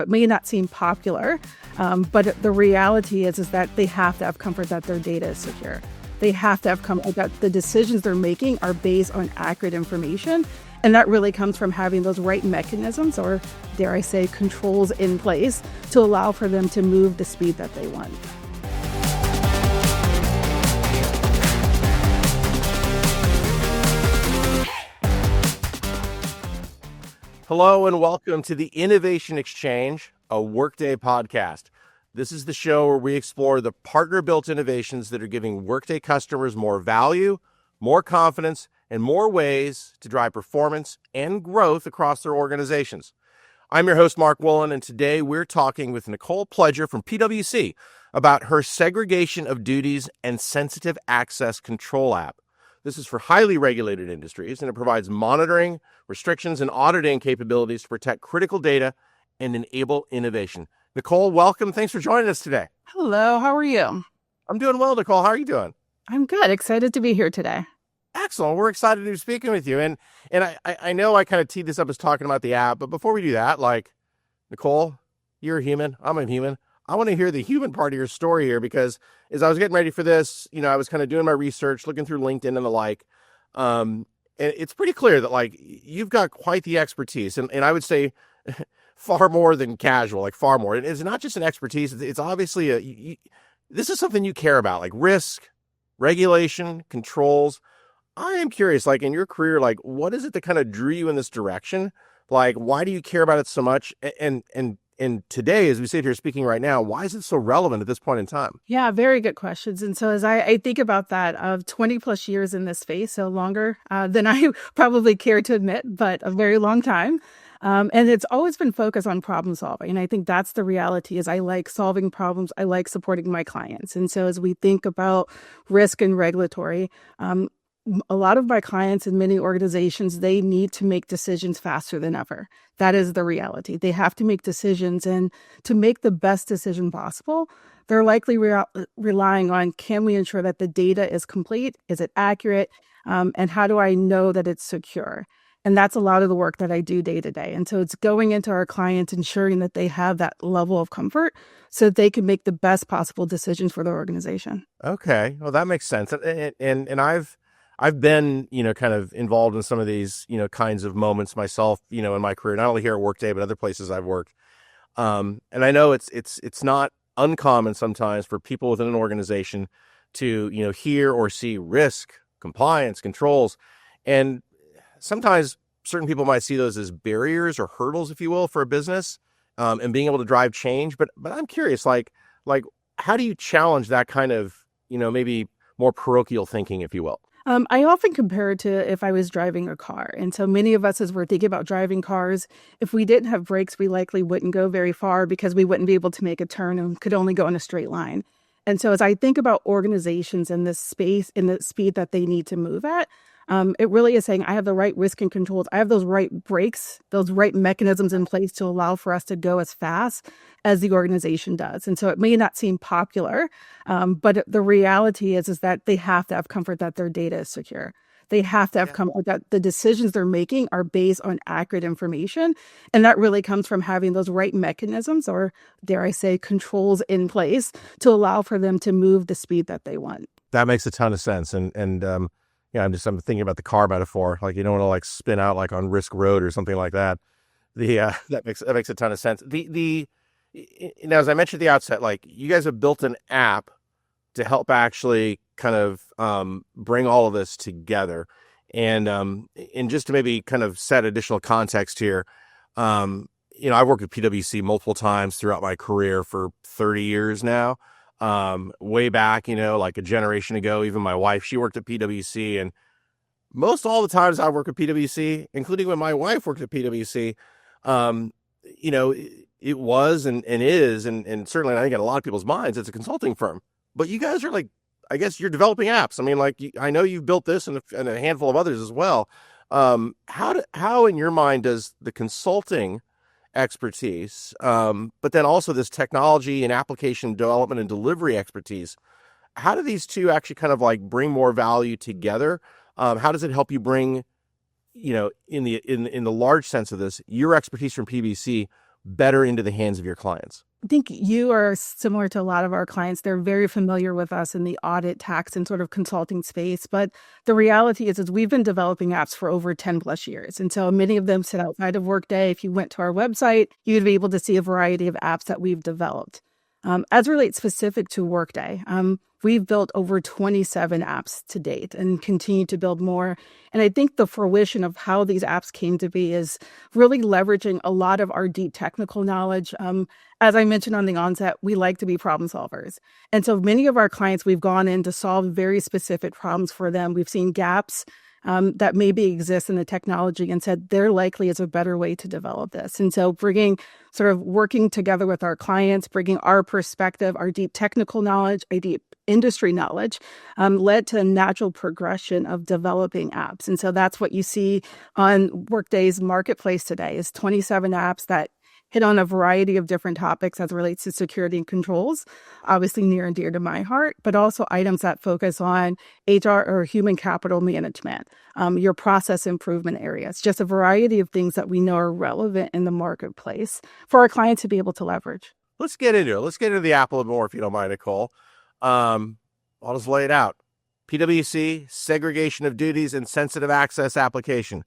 It may not seem popular, but the reality is that they have to have comfort that their data is secure. They have to have comfort that the decisions they're making are based on accurate information. And that really comes from having those right mechanisms, or dare I say, controls in place to allow for them to move the speed that they want. Hello and welcome to the Innovation Exchange, a Workday podcast. This is the show where we explore the partner-built innovations that are giving Workday customers more value, more confidence, and more ways to drive performance and growth across their organizations. I'm your host, Mark Woolen, and today we're talking with Nicole Pledger from PwC about her segregation of duties and sensitive access control app. This is for highly regulated industries, and it provides monitoring, restrictions, and auditing capabilities to protect critical data and enable innovation. Nicole, welcome. Thanks for joining us today. Hello, how are you? I'm doing well, Nicole. How are you doing? I'm good. Excited to be here today. Excellent. We're excited to be speaking with you. And I know I kind of teed this up as talking about the app, but before we do that, Nicole, you're a human. I'm a human. I want to hear the human part of your story here, because as I was getting ready for this, I was kind of doing my research, looking through LinkedIn and the like. And it's pretty clear that you've got quite the expertise, and I would say far more than casual, far more. And it's not just an expertise. It's obviously this is something you care about, like risk, regulation, controls. I am curious, in your career, what is it that kind of drew you in this direction? Why do you care about it so much? And today, as we sit here speaking right now, why is it so relevant at this point in time? Yeah, very good questions. And so as I think about that, of 20 plus years in this space, so longer than I probably care to admit, but a very long time. And it's always been focused on problem solving. And I think that's the reality, is I like solving problems. I like supporting my clients. And so as we think about risk and regulatory, a lot of my clients in many organizations, they need to make decisions faster than ever. That is the reality. They have to make decisions, and to make the best decision possible, they're likely relying on, can we ensure that the data is complete? Is it accurate? And how do I know that it's secure? And that's a lot of the work that I do day to day. And so it's going into our clients, ensuring that they have that level of comfort so that they can make the best possible decisions for their organization. Okay. Well, that makes sense. And I've been, kind of involved in some of these, kinds of moments myself, in my career, not only here at Workday, but other places I've worked. And I know it's not uncommon sometimes for people within an organization to, hear or see risk, compliance, controls. And sometimes certain people might see those as barriers or hurdles, if you will, for a business, and being able to drive change. But I'm curious, how do you challenge that kind of, maybe more parochial thinking, if you will? I often compare it to if I was driving a car. And so many of us, as we're thinking about driving cars, if we didn't have brakes, we likely wouldn't go very far, because we wouldn't be able to make a turn and could only go in a straight line. And so as I think about organizations in this space, in the speed that they need to move at, it really is saying I have the right risk and controls. I have those right brakes, those right mechanisms in place to allow for us to go as fast as the organization does. And so it may not seem popular, but the reality is that they have to have comfort that their data is secure. They have to have comfort that the decisions they're making are based on accurate information. And that really comes from having those right mechanisms, or dare I say, controls in place to allow for them to move the speed that they want. That makes a ton of sense. I'm thinking about the car metaphor. You don't want to spin out on Risk Road or something like that. That makes a ton of sense. Now, as I mentioned at the outset, you guys have built an app to help actually kind of bring all of this together. And just to maybe kind of set additional context here, I've worked at PwC multiple times throughout my career for 30 years now. Way back, a generation ago, even my wife, she worked at PwC, and most all the times I work at PwC, including when my wife worked at PwC, it was and is, and certainly I think in a lot of people's minds, it's a consulting firm. But you guys are I guess you're developing apps. I mean, I know you've built this and a handful of others as well. How in your mind does the consulting expertise, but then also this technology and application development and delivery expertise, how do these two actually kind of bring more value together? How does it help you bring, in the large sense of this, your expertise from PwC better into the hands of your clients? I think you are similar to a lot of our clients. They're very familiar with us in the audit, tax, and sort of consulting space. But the reality is we've been developing apps for over 10 plus years. And so many of them sit outside of Workday. If you went to our website, you'd be able to see a variety of apps that we've developed. As relates specific to Workday, we've built over 27 apps to date and continue to build more. And I think the fruition of how these apps came to be is really leveraging a lot of our deep technical knowledge. As I mentioned on the onset, we like to be problem solvers. And so many of our clients, we've gone in to solve very specific problems for them. We've seen gaps that maybe exist in the technology and said there likely is a better way to develop this. And so working together with our clients, bringing our perspective, our deep technical knowledge, our deep industry knowledge, led to a natural progression of developing apps. And so that's what you see on Workday's marketplace today is 27 apps that hit on a variety of different topics as it relates to security and controls, obviously near and dear to my heart, but also items that focus on HR or human capital management, your process improvement areas, just a variety of things that we know are relevant in the marketplace for our clients to be able to leverage. Let's get into it. Let's get into the app a little more, if you don't mind, Nicole. I'll just lay it out. PwC, segregation of duties and sensitive access application.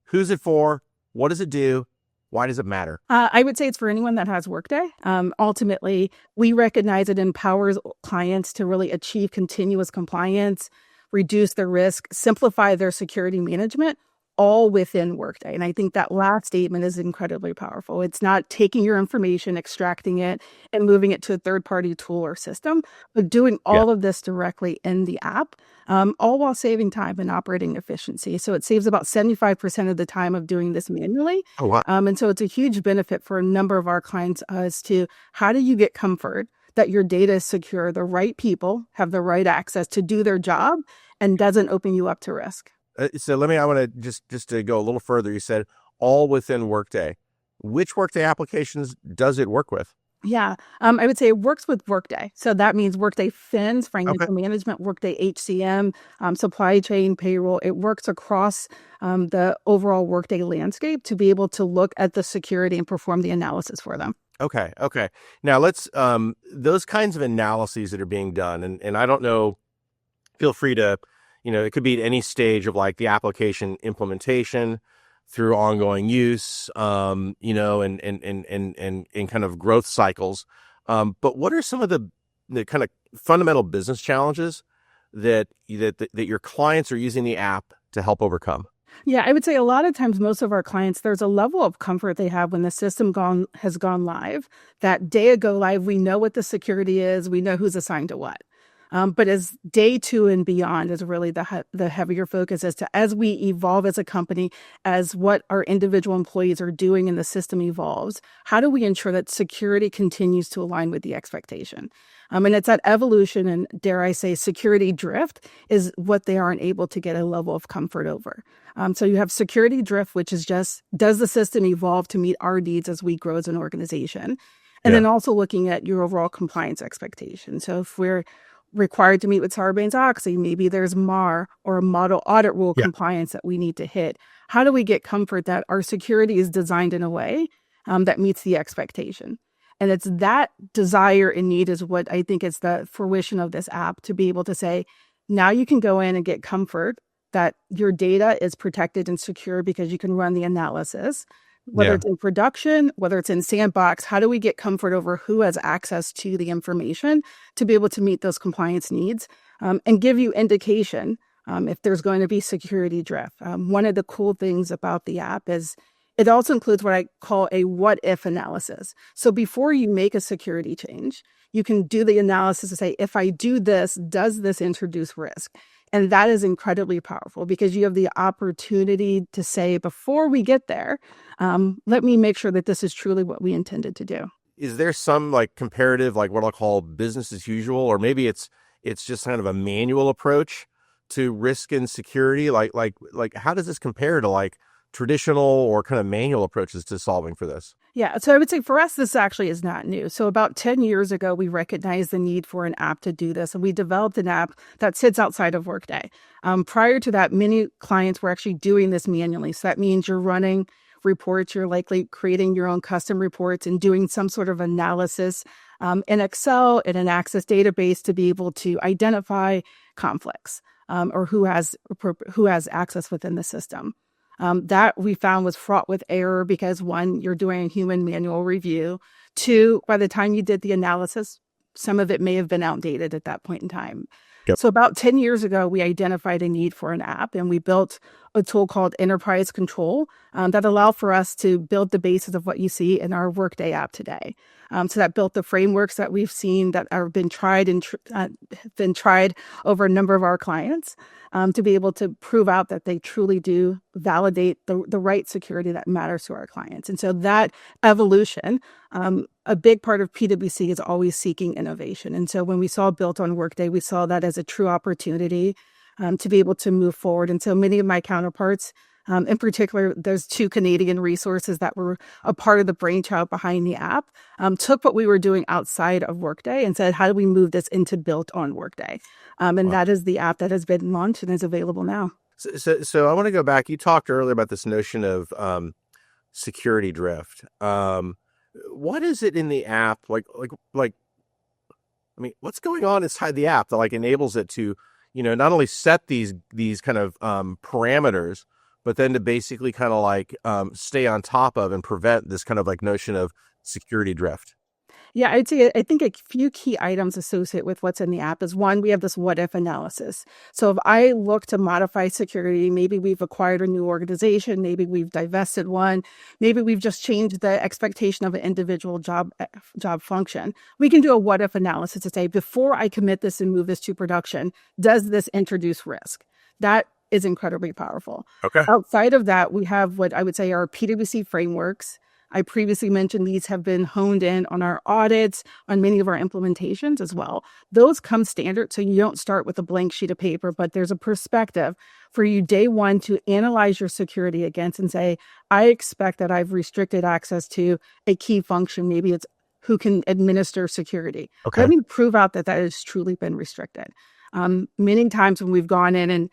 Who's it for? What does it do? Why does it matter? I would say it's for anyone that has Workday. Ultimately, we recognize it empowers clients to really achieve continuous compliance, reduce their risk, simplify their security management, all within Workday. And I think that last statement is incredibly powerful. It's not taking your information, extracting it, and moving it to a third-party tool or system, but doing all of this directly in the app, all while saving time and operating efficiency. So it saves about 75% of the time of doing this manually. Oh, wow. And so it's a huge benefit for a number of our clients as to how do you get comfort that your data is secure, the right people have the right access to do their job, and doesn't open you up to risk. So I want to just to go a little further. You said all within Workday. Which Workday applications does it work with? Yeah, I would say it works with Workday. So that means Workday Fins, financial management, Workday HCM, supply chain, payroll. It works across the overall Workday landscape to be able to look at the security and perform the analysis for them. Okay. Now let's those kinds of analyses that are being done, and I don't know. Feel free to. It could be at any stage of like the application implementation through ongoing use, and kind of growth cycles. But what are some of the kind of fundamental business challenges that your clients are using the app to help overcome? Yeah, I would say a lot of times, most of our clients, there's a level of comfort they have when the system has gone live. That day of go live, we know what the security is, we know who's assigned to what. But as day 2 and beyond is really the heavier focus as we evolve as a company, as what our individual employees are doing and the system evolves, how do we ensure that security continues to align with the expectation? And it's that evolution and, dare I say, security drift is what they aren't able to get a level of comfort over. So you have security drift, which is just, does the system evolve to meet our needs as we grow as an organization? And then also looking at your overall compliance expectations. So if we're required to meet with Sarbanes-Oxley, maybe there's MAR or a model audit rule compliance that we need to hit. How do we get comfort that our security is designed in a way that meets the expectation? And it's that desire and need is what I think is the fruition of this app, to be able to say, now you can go in and get comfort that your data is protected and secure because you can run the analysis. Whether it's in production, whether it's in sandbox, how do we get comfort over who has access to the information to be able to meet those compliance needs and give you indication if there's going to be security drift? One of the cool things about the app is it also includes what I call a what if analysis. So before you make a security change, you can do the analysis to say, if I do this, does this introduce risk? And that is incredibly powerful because you have the opportunity to say, before we get there, let me make sure that this is truly what we intended to do. Is there some like comparative, like what I'll call business as usual, or maybe it's just kind of a manual approach to risk and security? Like how does this compare to like traditional or kind of manual approaches to solving for this? Yeah, so I would say for us, this actually is not new. So about 10 years ago, we recognized the need for an app to do this, and we developed an app that sits outside of Workday. Prior to that, many clients were actually doing this manually. So that means you're running reports, you're likely creating your own custom reports and doing some sort of analysis in Excel in an Access database to be able to identify conflicts or who has access within the system. That we found was fraught with error because one, you're doing a human manual review. Two, by the time you did the analysis, some of it may have been outdated at that point in time. Yep. So about 10 years ago, we identified a need for an app, and we built a tool called Enterprise Control that allowed for us to build the basis of what you see in our Workday app today. So that built the frameworks that we've seen that have been tried over a number of our clients to be able to prove out that they truly do validate the right security that matters to our clients. And so that evolution, a big part of PwC is always seeking innovation. And so when we saw Built on Workday, we saw that as a true opportunity to be able to move forward. And so many of my counterparts, in particular, those two Canadian resources that were a part of the brainchild behind the app, took what we were doing outside of Workday and said, how do we move this into Built on Workday? And that is the app that has been launched and is available now. So I want to go back. You talked earlier about this notion of security drift. What is it in the app? I mean, what's going on inside the app that enables it to, not only set these kind of parameters, but then to basically kind of stay on top of and prevent this kind of notion of security drift? Yeah, I think a few key items associated with what's in the app is one, we have this what if analysis. So if I look to modify security, maybe we've acquired a new organization, maybe we've divested one, maybe we've just changed the expectation of an individual job function. We can do a what if analysis to say, before I commit this and move this to production, does this introduce risk? That is incredibly powerful. Okay. Outside of that, we have what I would say are PwC frameworks. I previously mentioned these have been honed in on our audits, on many of our implementations as well. Those come standard, so you don't start with a blank sheet of paper, but there's a perspective for you day one to analyze your security against and say, I expect that I've restricted access to a key function. Maybe it's who can administer security. Okay. Let me prove out that has truly been restricted. Many times when we've gone in and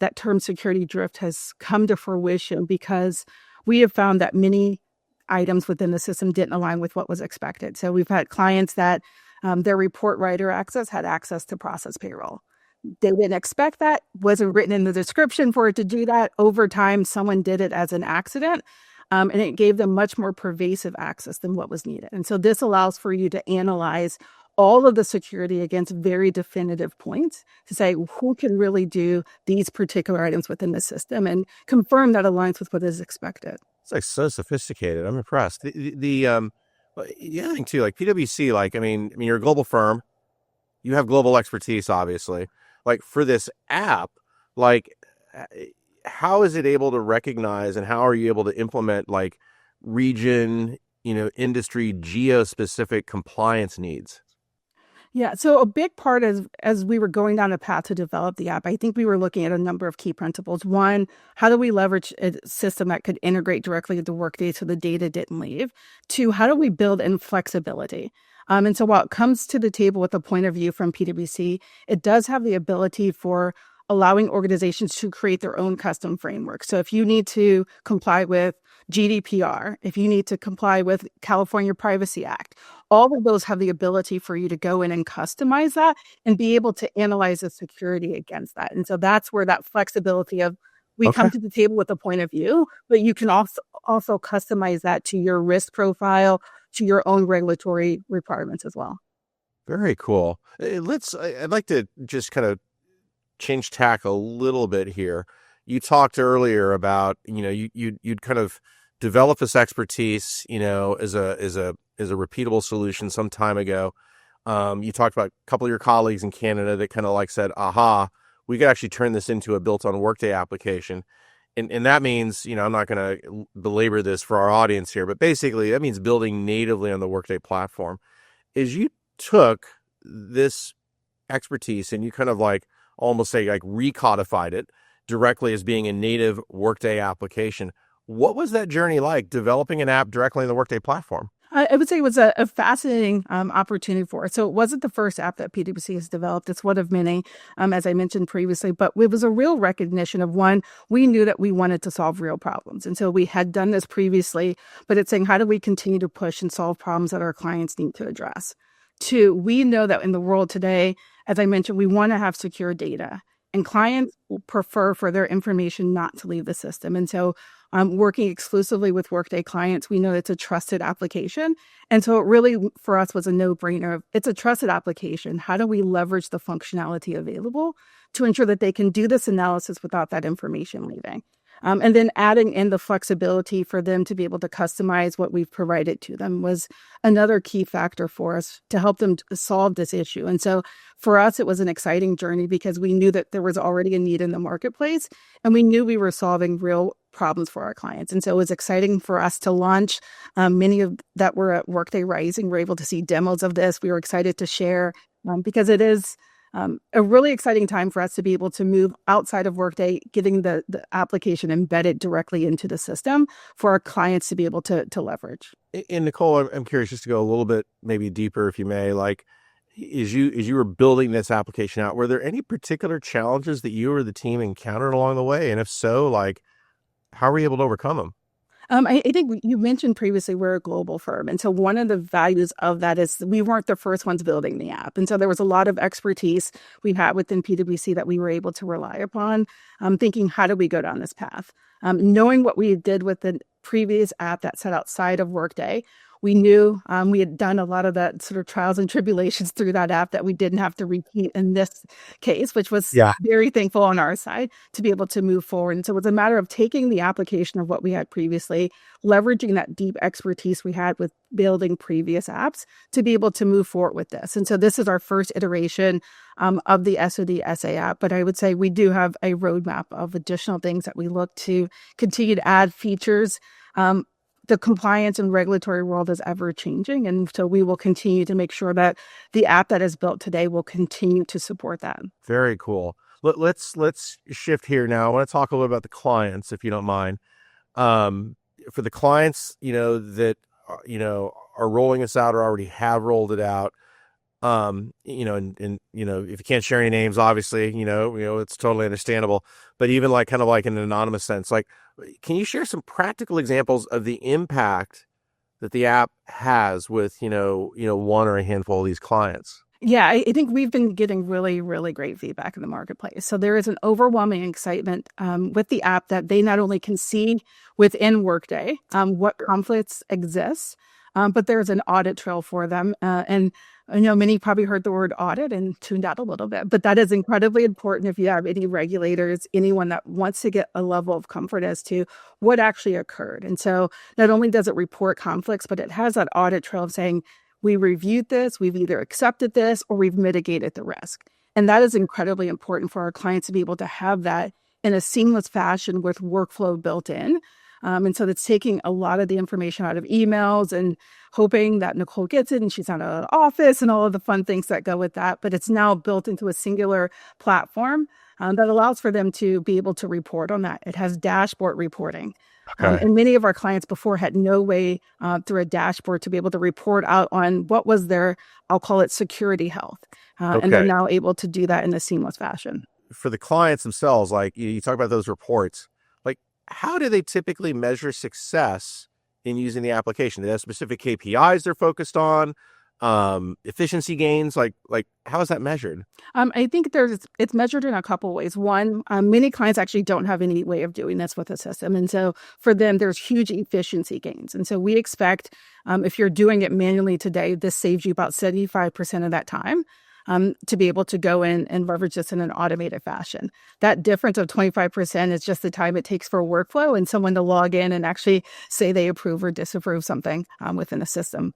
that term security drift has come to fruition because we have found that many items within the system didn't align with what was expected. So we've had clients that their report writer access had access to process payroll. They didn't expect that, wasn't written in the description for it to do that. Over time, someone did it as an accident, and it gave them much more pervasive access than what was needed. And so this allows for you to analyze all of the security against very definitive points to say who can really do these particular items within the system and confirm that aligns with what is expected. It's so sophisticated. I'm impressed. The other thing too, PwC, I mean, you're a global firm. You have global expertise, obviously. For this app, how is it able to recognize and how are you able to implement region, industry, geo-specific compliance needs? Yeah, so a big part as we were going down a path to develop the app, I think we were looking at a number of key principles. One, how do we leverage a system that could integrate directly into Workday so the data didn't leave? Two, how do we build in flexibility? And so while it comes to the table with a point of view from PwC, it does have the ability for allowing organizations to create their own custom framework. So if you need to comply with GDPR, if you need to comply with California Privacy Act, all of those have the ability for you to go in and customize that and be able to analyze the security against that. And so that's where that flexibility of we come to the table with a point of view, but you can also customize that to your risk profile, to your own regulatory requirements as well. Very cool. I'd like to just kind of change tack a little bit here. You talked earlier about, you'd kind of develop this expertise, as a repeatable solution some time ago. You talked about a couple of your colleagues in Canada that kind of said, aha, we could actually turn this into a built on Workday application. And that means, I'm not going to belabor this for our audience here, but basically that means building natively on the Workday platform. Is you took this expertise and you kind of almost say recodified it directly as being a native Workday application. What was that journey like, developing an app directly in the Workday platform? I would say it was a fascinating opportunity for us. So it wasn't the first app that PwC has developed. It's one of many, as I mentioned previously, but it was a real recognition of one, we knew that we wanted to solve real problems. And so we had done this previously, but it's saying, how do we continue to push and solve problems that our clients need to address? Two, we know that in the world today, as I mentioned, we want to have secure data. And clients will prefer for their information not to leave the system. And so working exclusively with Workday clients, we know it's a trusted application. And so it really, for us, was a no-brainer. It's a trusted application. How do we leverage the functionality available to ensure that they can do this analysis without that information leaving? And then adding in the flexibility for them to be able to customize what we've provided to them was another key factor for us to help them solve this issue. And so for us, it was an exciting journey because we knew that there was already a need in the marketplace, and we knew we were solving real problems for our clients. And so it was exciting for us to launch. Many of that were at Workday Rising. We're able to see demos of this. We were excited to share because it is a really exciting time for us to be able to move outside of Workday, getting the application embedded directly into the system for our clients to be able to leverage. And Nicole, I'm curious just to go a little bit maybe deeper, if you may, like as you were building this application out, were there any particular challenges that you or the team encountered along the way? And if so, like how were you able to overcome them? I think you mentioned previously we're a global firm. And so one of the values of that is we weren't the first ones building the app. And so there was a lot of expertise we had within PwC that we were able to rely upon, thinking, how do we go down this path? Knowing what we did with the previous app that sat outside of Workday, we knew we had done a lot of that sort of trials and tribulations through that app that we didn't have to repeat in this case, which was very thankful on our side to be able to move forward. And so it was a matter of taking the application of what we had previously, leveraging that deep expertise we had with building previous apps to be able to move forward with this. And so this is our first iteration of the SOD SA app. But I would say we do have a roadmap of additional things that we look to continue to add features. The compliance and regulatory world is ever changing. And so we will continue to make sure that the app that is built today will continue to support that. Very cool. Let's shift here now. I want to talk a little about the clients, if you don't mind. For the clients, that, are rolling this out or already have rolled it out, and if you can't share any names, obviously, it's totally understandable, but even like kind of like in an anonymous sense, like, can you share some practical examples of the impact that the app has with, one or a handful of these clients? Yeah, I think we've been getting really, really great feedback in the marketplace. So there is an overwhelming excitement with the app that they not only can see within Workday what conflicts exist, but there's an audit trail for them. And I know many probably heard the word audit and tuned out a little bit, but that is incredibly important if you have any regulators, anyone that wants to get a level of comfort as to what actually occurred. And so not only does it report conflicts, but it has that audit trail of saying, we reviewed this, we've either accepted this, or we've mitigated the risk. And that is incredibly important for our clients to be able to have that in a seamless fashion with workflow built in. And so that's taking a lot of the information out of emails and hoping that Nicole gets it and she's not out of the office and all of the fun things that go with that. But it's now built into a singular platform that allows for them to be able to report on that. It has dashboard reporting. Okay. And many of our clients before had no way through a dashboard to be able to report out on what was their, I'll call it security health. And they're now able to do that in a seamless fashion. For the clients themselves, like you talk about those reports, like how do they typically measure success in using the application? Do they have specific KPIs they're focused on? Efficiency gains, like how is that measured? I think it's measured in a couple of ways. One, many clients actually don't have any way of doing this with a system. And so for them, there's huge efficiency gains. And so we expect if you're doing it manually today, this saves you about 75% of that time. To be able to go in and leverage this in an automated fashion. That difference of 25% is just the time it takes for a workflow and someone to log in and actually say they approve or disapprove something within a system.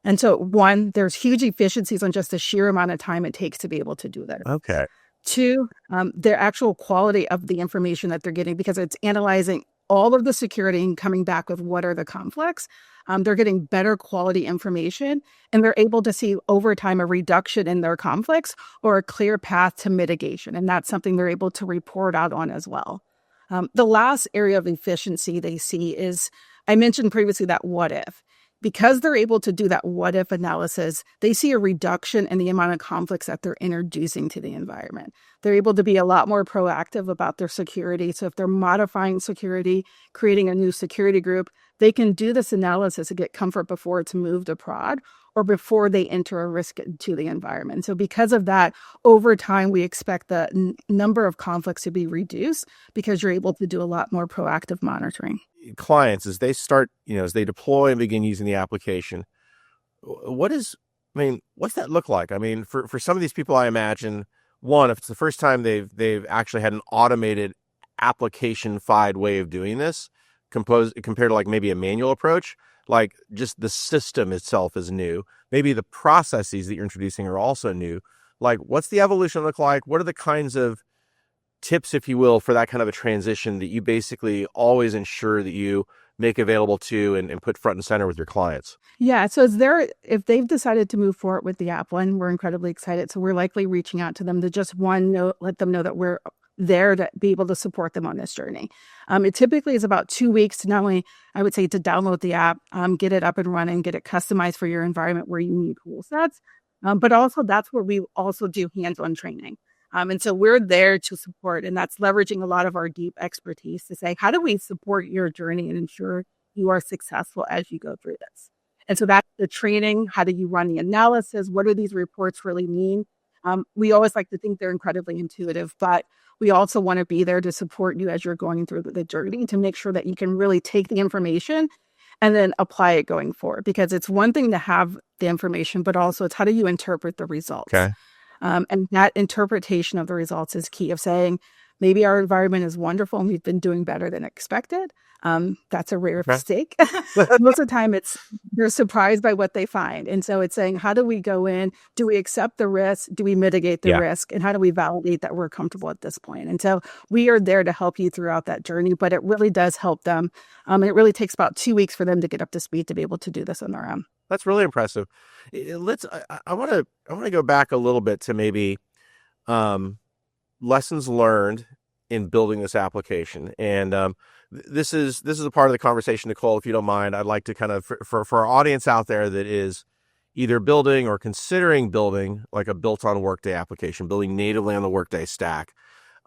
And so one, there's huge efficiencies on just the sheer amount of time it takes to be able to do that. Okay. Two, their actual quality of the information that they're getting, because it's analyzing all of the security and coming back with what are the conflicts. They're getting better quality information, and they're able to see over time a reduction in their conflicts or a clear path to mitigation. And that's something they're able to report out on as well. The last area of efficiency they see is, I mentioned previously that what if. because they're able to do that what if analysis, they see a reduction in the amount of conflicts that they're introducing to the environment. They're able to be a lot more proactive about their security. So if they're modifying security, creating a new security group, they can do this analysis and get comfort before it's moved to prod or before they enter a risk to the environment. So because of that, over time, we expect the number of conflicts to be reduced because you're able to do a lot more proactive monitoring. Clients, as they start, as they deploy and begin using the application, what's that look like? I mean, for some of these people, I imagine, one, if it's the first time they've actually had an automated application-fied way of doing this, compared to like maybe a manual approach, like just the system itself is new. Maybe the processes that you're introducing are also new. Like, what's the evolution look like? What are the kinds of tips, if you will, for that kind of a transition that you basically always ensure that you make available to and put front and center with your clients? Yeah. So if they've decided to move forward with the app, one, we're incredibly excited. So we're likely reaching out to them to just let them know that we're there to be able to support them on this journey. It typically is about 2 weeks to not only, I would say, to download the app, get it up and running, get it customized for your environment where you need tool sets. But also that's where we also do hands-on training. And so we're there to support, and that's leveraging a lot of our deep expertise to say, how do we support your journey and ensure you are successful as you go through this? And so that's the training. How do you run the analysis? What do these reports really mean? We always like to think they're incredibly intuitive, but we also want to be there to support you as you're going through the journey to make sure that you can really take the information and then apply it going forward. Because it's one thing to have the information, but also it's how do you interpret the results? Okay. And that interpretation of the results is key, of saying, maybe our environment is wonderful and we've been doing better than expected. That's a rare mistake. Most of the time you're surprised by what they find. And so it's saying, how do we go in? Do we accept the risk? Do we mitigate the risk? And how do we validate that we're comfortable at this point? And so we are there to help you throughout that journey, but it really does help them. It really takes about 2 weeks for them to get up to speed to be able to do this on their own. That's really impressive. I want to go back a little bit to maybe lessons learned in building this application. And this is a part of the conversation, Nicole, if you don't mind. I'd like to kind of, for our audience out there that is either building or considering building like a built-on Workday application, building natively on the Workday stack.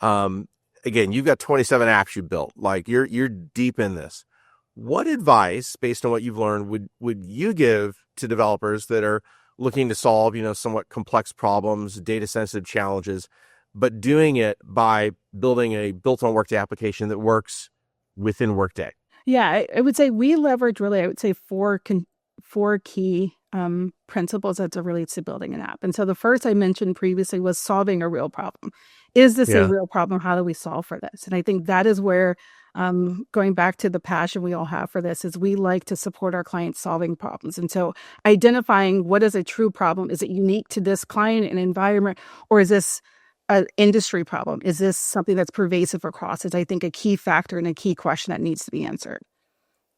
Again, you've got 27 apps you built. Like you're deep in this. What advice, based on what you've learned, would you give to developers that are looking to solve, somewhat complex problems, data-sensitive challenges, but doing it by building a built-on Workday application that works within Workday? Yeah, I would say we leverage really, I would say four key principles as it relates to building an app. And so the first I mentioned previously was solving a real problem. Is this a real problem? How do we solve for this? And I think that is where, going back to the passion we all have for this, is we like to support our clients solving problems. And so identifying what is a true problem. Is it unique to this client and environment, or is this an industry problem? Is this something that's pervasive across? Is, I think, a key factor and a key question that needs to be answered.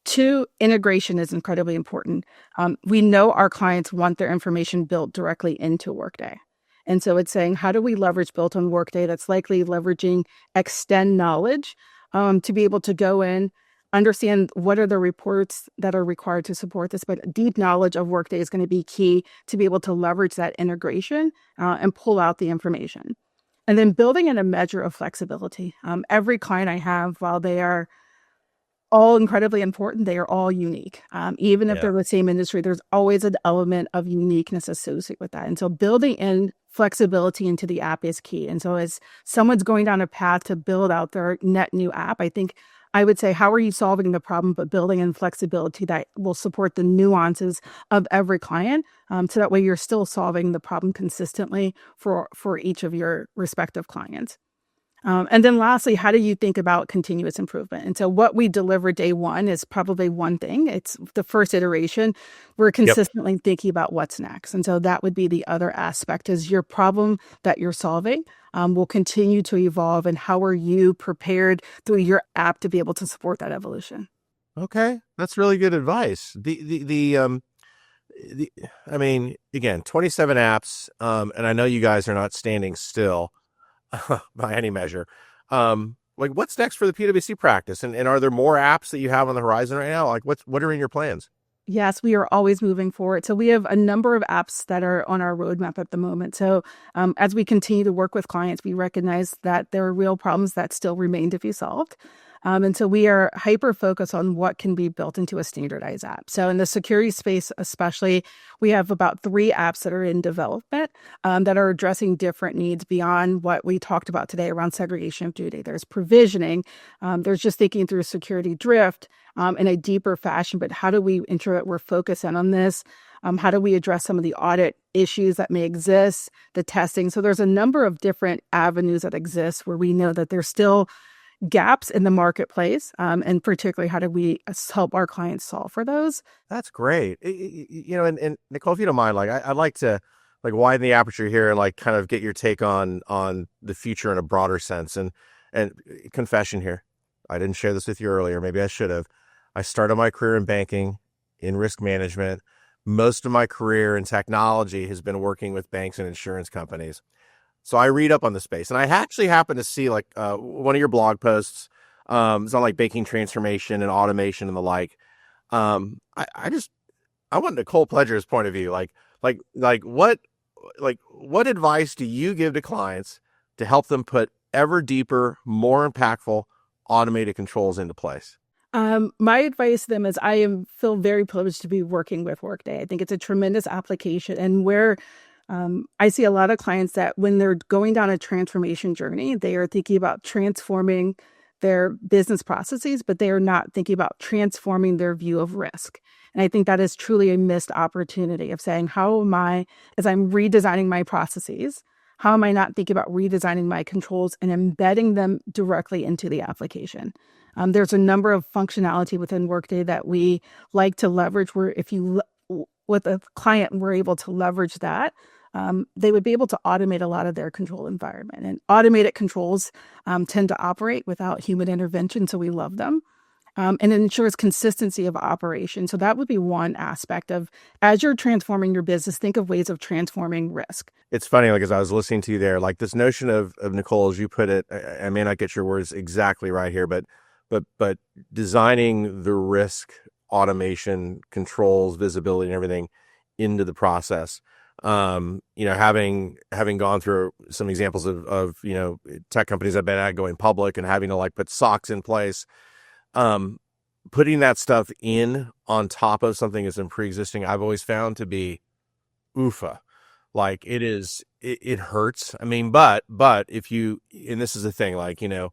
2, integration is incredibly important. We know our clients want their information built directly into Workday. And so it's saying, how do we leverage built on Workday that's likely leveraging extend knowledge to be able to go in, understand what are the reports that are required to support this, but deep knowledge of Workday is going to be key to be able to leverage that integration and pull out the information. And then building in a measure of flexibility. Every client I have, while they are all incredibly important, they are all unique. Even if they're the same industry, there's always an element of uniqueness associated with that. And so building in flexibility into the app is key. And so as someone's going down a path to build out their net new app, I would say, how are you solving the problem, but building in flexibility that will support the nuances of every client. So that way you're still solving the problem consistently for each of your respective clients. And then lastly, how do you think about continuous improvement? And so what we deliver day one is probably one thing. It's the first iteration. We're consistently thinking about what's next. And so that would be the other aspect, is your problem that you're solving will continue to evolve. And how are you prepared through your app to be able to support that evolution? Okay. That's really good advice. I mean, again, 27 apps. And I know you guys are not standing still by any measure. Like, what's next for the PwC practice? And are there more apps that you have on the horizon right now? Like, what are in your plans? Yes, we are always moving forward. So we have a number of apps that are on our roadmap at the moment. So as we continue to work with clients, we recognize that there are real problems that still remain to be solved. And so we are hyper focused on what can be built into a standardized app. So in the security space, especially, we have about 3 apps that are in development that are addressing different needs beyond what we talked about today around segregation of duty. There's provisioning. There's just thinking through security drift in a deeper fashion. But how do we ensure that we're focusing on this? How do we address some of the audit issues that may exist, the testing? So there's a number of different avenues that exist where we know that there's still gaps in the marketplace, and particularly how do we help our clients solve for those? That's great. And Nicole, if you don't mind, like I'd like to like widen the aperture here and like kind of get your take on the future in a broader sense. And confession here, I didn't share this with you earlier. Maybe I should have. I started my career in banking, in risk management. Most of my career in technology has been working with banks and insurance companies. So I read up on the space, and I actually happened to see like one of your blog posts. It's on like banking transformation and automation and the like. I want Nicole Pledger's point of view. What advice do you give to clients to help them put ever deeper, more impactful automated controls into place? My advice to them is feel very privileged to be working with Workday. I think it's a tremendous application, and where I see a lot of clients that when they're going down a transformation journey, they are thinking about transforming their business processes, but they are not thinking about transforming their view of risk. And I think that is truly a missed opportunity of saying, how am I, as I'm redesigning my processes, how am I not thinking about redesigning my controls and embedding them directly into the application? There's a number of functionality within Workday that we like to leverage where if you, with a client, we're able to leverage that, they would be able to automate a lot of their control environment. And automated controls tend to operate without human intervention, so we love them. And it ensures consistency of operation. So that would be one aspect of, as you're transforming your business, think of ways of transforming risk. It's funny, like as I was listening to you there, like this notion of Nicole, as you put it, I may not get your words exactly right here, but designing the risk automation controls, visibility, and everything into the process. Having gone through some examples of tech companies I've been at going public and having to like put SOCs in place, putting that stuff in on top of something that's been pre-existing, I've always found to be oofa. Like it hurts. I mean, but if you, and this is the thing, like, and I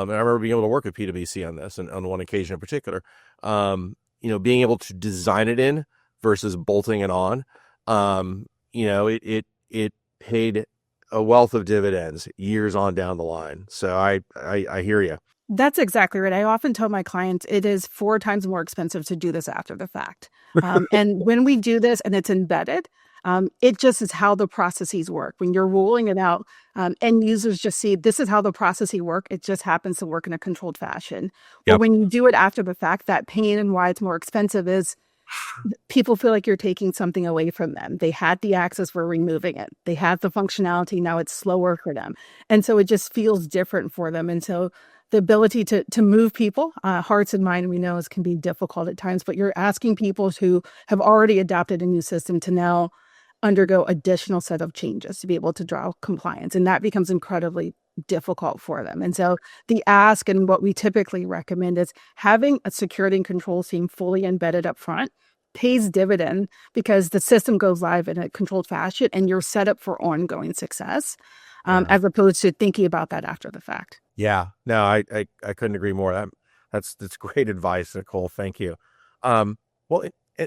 remember being able to work with PwC on this and on one occasion in particular, being able to design it in versus bolting it on, it paid a wealth of dividends years on down the line. So I hear you. That's exactly right. I often tell my clients it is 4 times more expensive to do this after the fact. And when we do this and it's embedded, it just is how the processes work. When you're rolling it out, end users just see this is how the processes work. It just happens to work in a controlled fashion. Yep. But when you do it after the fact, that pain and why it's more expensive is people feel like you're taking something away from them. They had the access, we're removing it. They had the functionality, now it's slower for them. And so it just feels different for them. And so the ability to move people, hearts and mind, we know can be difficult at times, but you're asking people who have already adopted a new system to now undergo additional set of changes to be able to draw compliance. And that becomes incredibly difficult for them. And so the ask and what we typically recommend is having a security and control team fully embedded up front pays dividend because the system goes live in a controlled fashion and you're set up for ongoing success, as opposed to thinking about that after the fact. Yeah, no, I couldn't agree more. That's great advice, Nicole. Thank you. Well,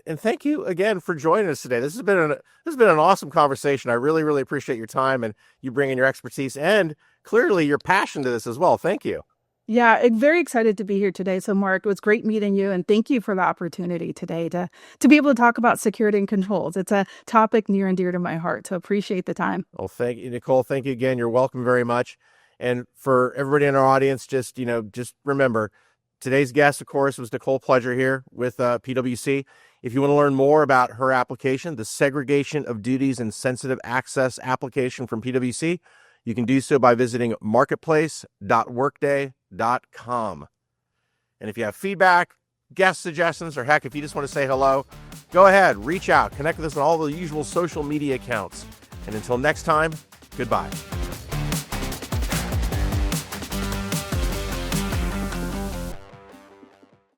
and thank you again for joining us today. This has been an awesome conversation. I really, really appreciate your time and you bringing your expertise and clearly your passion to this as well. Thank you. Yeah, I'm very excited to be here today. So, Mark, it was great meeting you, and thank you for the opportunity today to be able to talk about security and controls. It's a topic near and dear to my heart, so appreciate the time. Well, thank you, Nicole. Thank you again. You're welcome very much. And for everybody in our audience, just remember, today's guest, of course, was Nicole Pledger here with PwC. If you want to learn more about her application, the segregation of duties and sensitive access application from PwC, you can do so by visiting marketplace.workday.com. And if you have feedback, guest suggestions, or heck, if you just want to say hello, go ahead, reach out, connect with us on all the usual social media accounts. And until next time, goodbye.